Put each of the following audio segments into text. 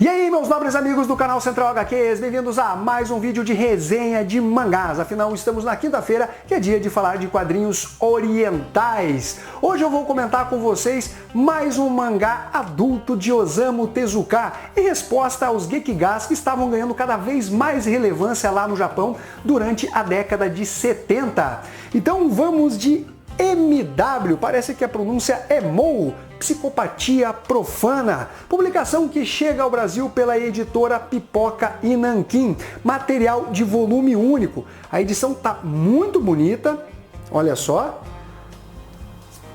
E aí, meus nobres amigos do canal Central HQs, bem-vindos a mais um vídeo de resenha de mangás. Afinal, estamos na quinta-feira, que é dia de falar de quadrinhos orientais. Hoje eu vou comentar com vocês mais um mangá adulto de Osamu Tezuka, em resposta aos Gekigás que estavam ganhando cada vez mais relevância lá no Japão durante a década de 70. Então vamos de MW, parece que a pronúncia é Mou, Psicopatia Profana, publicação que chega ao Brasil pela editora Pipoca e Nanquim, material de volume único. A edição tá muito bonita, olha só.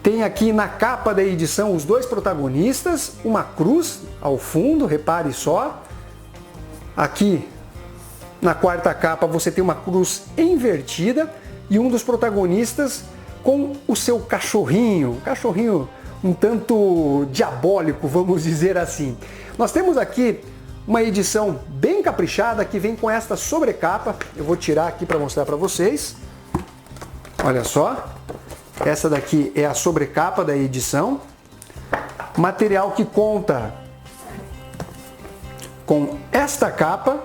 Tem aqui na capa da edição os dois protagonistas, uma cruz ao fundo, repare só. Aqui na quarta capa você tem uma cruz invertida e um dos protagonistas com o seu cachorrinho, um tanto diabólico, vamos dizer assim. Nós temos aqui uma edição bem caprichada que vem com esta sobrecapa. Eu vou tirar aqui para mostrar para vocês. Olha só, essa daqui é a sobrecapa da edição. Material que conta com esta capa,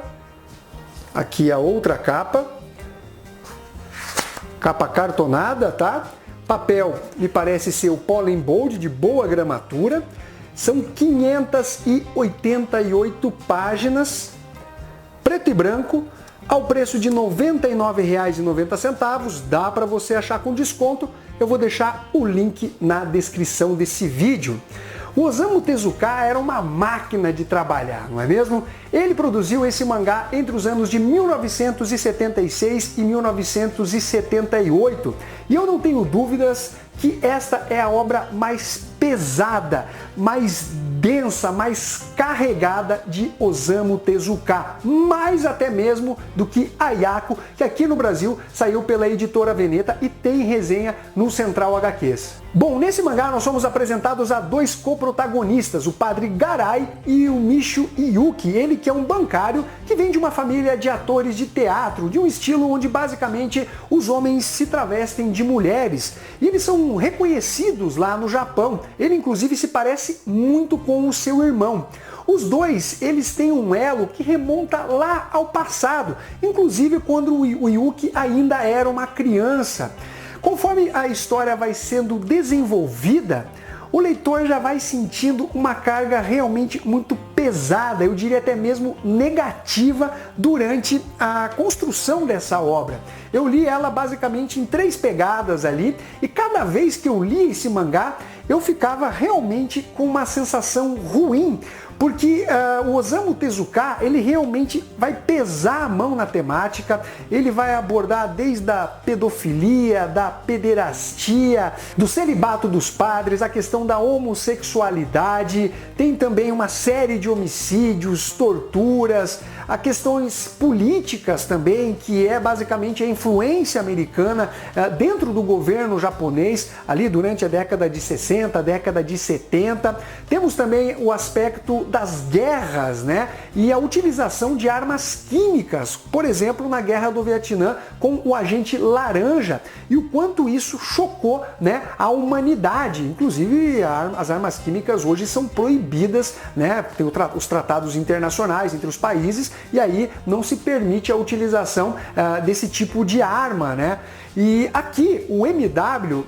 aqui a outra capa, capa cartonada, tá? Papel me parece ser o Pollen Bold de boa gramatura. São 588 páginas, preto e branco, ao preço de R$ 99,90. Dá para você achar com desconto. Eu vou deixar o link na descrição desse vídeo. O Osamu Tezuka era uma máquina de trabalhar, não é mesmo? Ele produziu esse mangá entre os anos de 1976 e 1978. E eu não tenho dúvidas que esta é a obra mais pesada, mais densa, mais carregada de Osamu Tezuka, mais até mesmo do que Ayako, que aqui no Brasil saiu pela editora Veneta e tem resenha no Central HQs. Bom, nesse mangá nós somos apresentados a dois coprotagonistas, o padre Garai e o Micho Yuki, ele que é um bancário que vem de uma família de atores de teatro, de um estilo onde basicamente os homens se travestem de mulheres, e eles são reconhecidos lá no Japão. Ele inclusive se parece muito com o seu irmão. Os dois, eles têm um elo que remonta lá ao passado, inclusive quando o Yuki ainda era uma criança. Conforme a história vai sendo desenvolvida, o leitor já vai sentindo uma carga realmente muito pesada, eu diria até mesmo negativa, durante a construção dessa obra. Eu li ela basicamente em 3 pegadas ali, e cada vez que eu li esse mangá, eu ficava realmente com uma sensação ruim, porque o Osamu Tezuka, ele realmente vai pesar a mão na temática, ele vai abordar desde a pedofilia, da pederastia, do celibato dos padres, a questão da homossexualidade, tem também uma série de homicídios, torturas, a questões políticas também, que é basicamente a influência americana dentro do governo japonês, ali durante a década de 60, a década de 70. Temos também o aspecto das guerras, né? E a utilização de armas químicas, por exemplo, na Guerra do Vietnã com o agente laranja, e o quanto isso chocou, né, a humanidade. Inclusive, as armas químicas hoje são proibidas, né? Tem os tratados internacionais entre os países, e aí não se permite a utilização desse tipo de arma, né? E aqui o MW,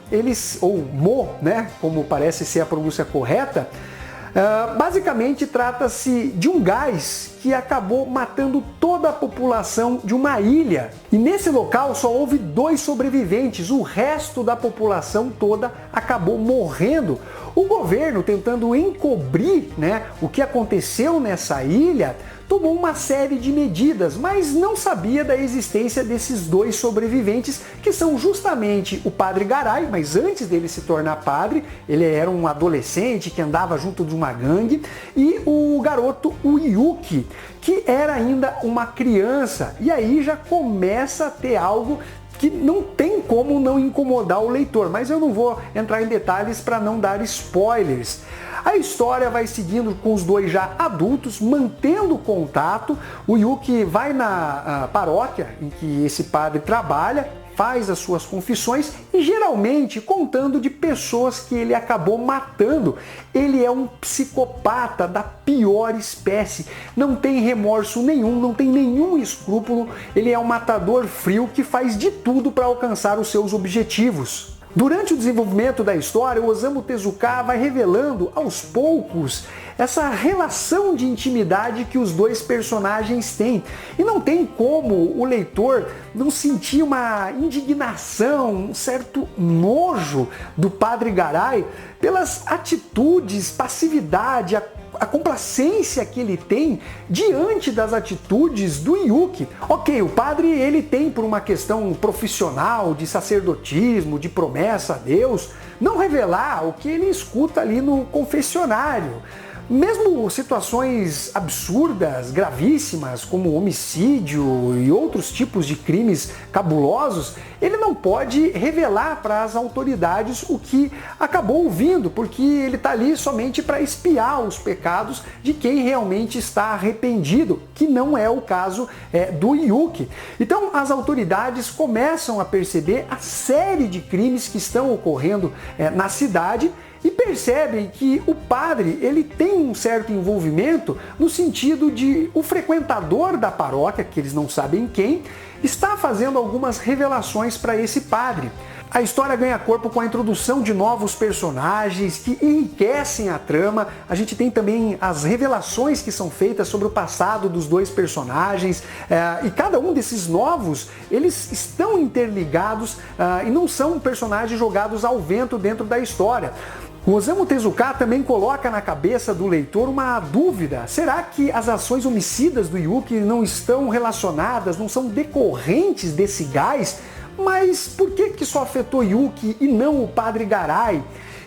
ou Mo, né, como parece ser a pronúncia correta, basicamente trata-se de um gás que acabou matando toda a população de uma ilha. E nesse local só houve 2 sobreviventes, o resto da população toda acabou morrendo. O governo, tentando encobrir, né, o que aconteceu nessa ilha, tomou uma série de medidas, mas não sabia da existência desses 2 sobreviventes, que são justamente o padre Garai, mas antes dele se tornar padre, ele era um adolescente que andava junto de uma gangue, e o garoto, o Yuki, que era ainda uma criança. E aí já começa a ter algo que não tem como não incomodar o leitor, mas eu não vou entrar em detalhes para não dar spoilers. A história vai seguindo com os dois já adultos, mantendo contato. O Yuki vai na paróquia em que esse padre trabalha, faz as suas confissões e geralmente contando de pessoas que ele acabou matando. Ele é um psicopata da pior espécie, não tem remorso nenhum, não tem nenhum escrúpulo, ele é um matador frio que faz de tudo para alcançar os seus objetivos. Durante o desenvolvimento da história, o Osamu Tezuka vai revelando aos poucos essa relação de intimidade que os dois personagens têm. E não tem como o leitor não sentir uma indignação, um certo nojo do Padre Garay pelas atitudes, passividade, a complacência que ele tem diante das atitudes do Yuki. Ok, o padre ele tem, por uma questão profissional, de sacerdotismo, de promessa a Deus, não revelar o que ele escuta ali no confessionário. Mesmo situações absurdas, gravíssimas, como homicídio e outros tipos de crimes cabulosos, ele não pode revelar para as autoridades o que acabou ouvindo, porque ele está ali somente para espiar os pecados de quem realmente está arrependido, que não é o caso do Yuki. Então as autoridades começam a perceber a série de crimes que estão ocorrendo na cidade e percebem que o padre ele tem um certo envolvimento no sentido de o frequentador da paróquia, que eles não sabem quem, está fazendo algumas revelações para esse padre. A história ganha corpo com a introdução de novos personagens que enriquecem a trama. A gente tem também as revelações que são feitas sobre o passado dos dois personagens. E cada um desses novos, eles estão interligados e não são personagens jogados ao vento dentro da história. O Osamu Tezuka também coloca na cabeça do leitor uma dúvida. Será que as ações homicidas do Yuki não estão relacionadas, não são decorrentes desse gás? Mas por que só afetou Yuki e não o Padre Garay?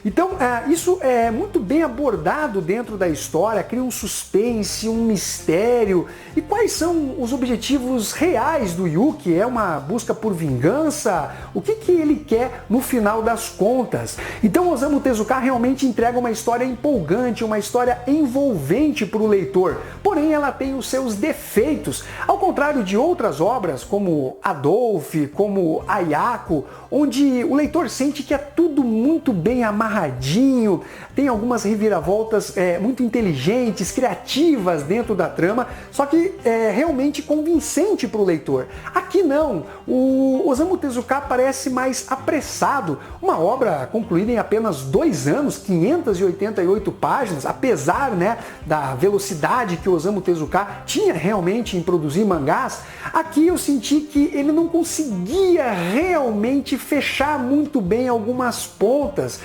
Então, isso é muito bem abordado dentro da história, cria um suspense, um mistério. E quais são os objetivos reais do Yuki? É uma busca por vingança? O que ele quer no final das contas? Então, Osamu Tezuka realmente entrega uma história empolgante, uma história envolvente para o leitor. Porém, ela tem os seus defeitos. Ao contrário de outras obras, como Adolf, como Ayako, onde o leitor sente que é tudo muito bem amarradinho, tem algumas reviravoltas muito inteligentes, criativas dentro da trama, só que é realmente convincente para o leitor. Aqui não, o Osamu Tezuka parece mais apressado, uma obra concluída em apenas 2 anos, 588 páginas, apesar da velocidade que o Osamu Tezuka tinha realmente em produzir mangás. Aqui eu senti que ele não conseguia realmente fechar muito bem algumas pontas.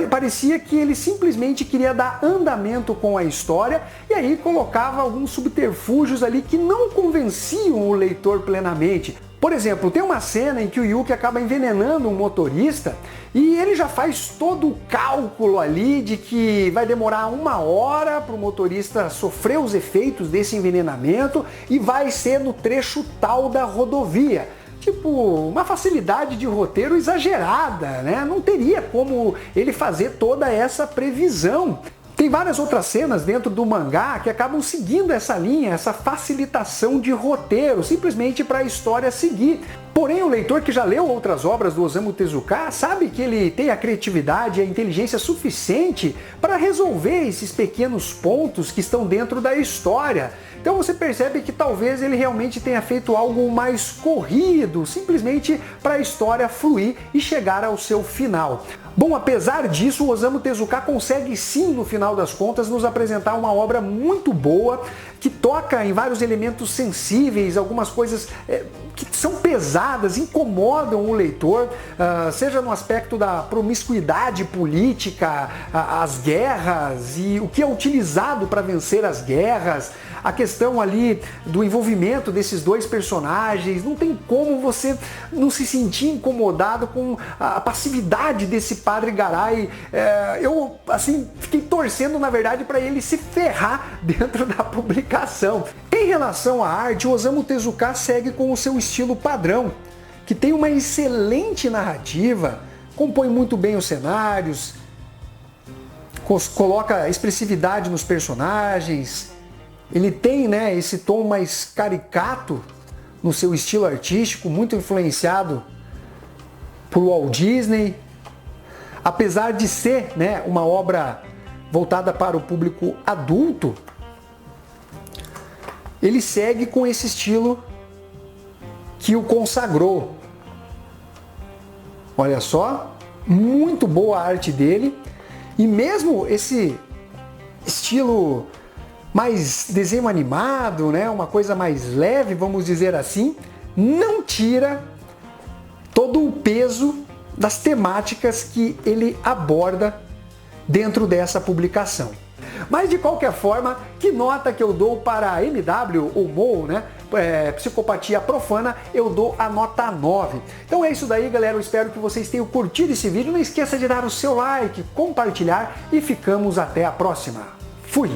Parecia que ele simplesmente queria dar andamento com a história e aí colocava alguns subterfúgios ali que não convenciam o leitor plenamente. Por exemplo, tem uma cena em que o Yuki acaba envenenando um motorista e ele já faz todo o cálculo ali de que vai demorar 1 hora para o motorista sofrer os efeitos desse envenenamento e vai ser no trecho tal da rodovia. Tipo, uma facilidade de roteiro exagerada, né? Não teria como ele fazer toda essa previsão. Tem várias outras cenas dentro do mangá que acabam seguindo essa linha, essa facilitação de roteiro, simplesmente para a história seguir. Porém, o leitor que já leu outras obras do Osamu Tezuka sabe que ele tem a criatividade e a inteligência suficiente para resolver esses pequenos pontos que estão dentro da história. Então você percebe que talvez ele realmente tenha feito algo mais corrido, simplesmente para a história fluir e chegar ao seu final. Bom, apesar disso, o Osamu Tezuka consegue sim, no final das contas, nos apresentar uma obra muito boa, que toca em vários elementos sensíveis, algumas coisas que são pesadas, incomodam o leitor, seja no aspecto da promiscuidade política, as guerras e o que é utilizado para vencer as guerras, a questão ali do envolvimento desses dois personagens. Não tem como você não se sentir incomodado com a passividade desse Padre Garay. Eu, assim, fiquei torcendo, na verdade, para ele se ferrar dentro da publicação. Em relação à arte, o Osamu Tezuka segue com o seu estilo padrão, que tem uma excelente narrativa, compõe muito bem os cenários, coloca expressividade nos personagens. Ele tem esse tom mais caricato no seu estilo artístico, muito influenciado por Walt Disney. Apesar de ser, né, uma obra voltada para o público adulto, ele segue com esse estilo que o consagrou. Olha só, muito boa a arte dele, e mesmo esse estilo mais desenho animado, né, uma coisa mais leve, vamos dizer assim, não tira todo o peso das temáticas que ele aborda dentro dessa publicação. Mas de qualquer forma, que nota que eu dou para MW ou Moe, né? Psicopatia Profana, eu dou a nota 9. Então é isso daí, galera. Eu espero que vocês tenham curtido esse vídeo. Não esqueça de dar o seu like, compartilhar e ficamos até a próxima. Fui!